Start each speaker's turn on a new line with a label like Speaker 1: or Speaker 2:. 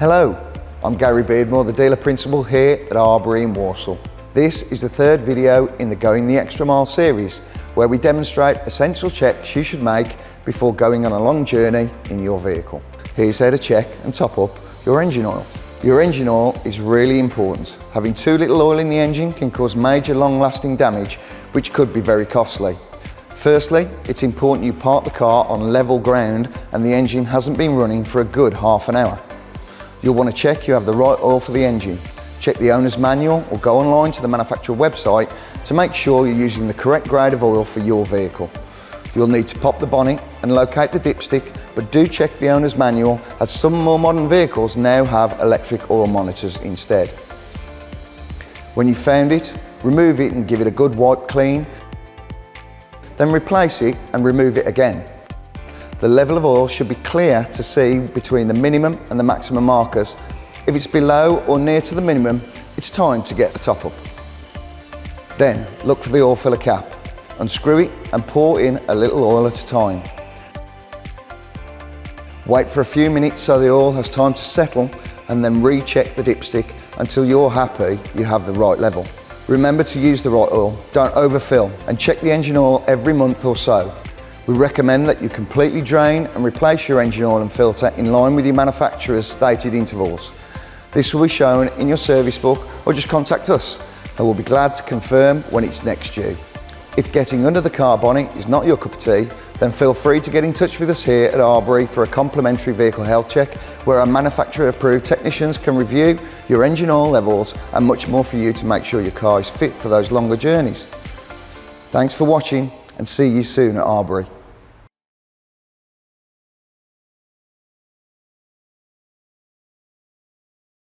Speaker 1: Hello, I'm Garry Beardmore, the dealer principal here at Arbery in Walsall. This is the third video in the Going the Extra Mile series, where we demonstrate essential checks you should make before going on a long journey in your vehicle. Here's how to check and top up your engine oil. Your engine oil is really important. Having too little oil in the engine can cause major long-lasting damage, which could be very costly. Firstly, it's important you park the car on level ground and the engine hasn't been running for a good half an hour. You'll want to check you have the right oil for the engine. Check the owner's manual or go online to the manufacturer website to make sure you're using the correct grade of oil for your vehicle. You'll need to pop the bonnet and locate the dipstick, but do check the owner's manual, as some more modern vehicles now have electric oil monitors instead. When you've found it, remove it and give it a good wipe clean. Then replace it and remove it again. The level of oil should be clear to see between the minimum and the maximum markers. If it's below or near to the minimum, it's time to get the top up. Then look for the oil filler cap. Unscrew it and pour in a little oil at a time. Wait for a few minutes so the oil has time to settle, and then recheck the dipstick until you're happy you have the right level. Remember to use the right oil, don't overfill, and check the engine oil every month or so. We recommend that you completely drain and replace your engine oil and filter in line with your manufacturer's stated intervals. This will be shown in your service book, or just contact us and we'll be glad to confirm when it's next due. If getting under the car bonnet is not your cup of tea, then feel free to get in touch with us here at Arbery for a complimentary vehicle health check, where our manufacturer approved technicians can review your engine oil levels and much more for you to make sure your car is fit for those longer journeys. Thanks for watching and see you soon at Arbery.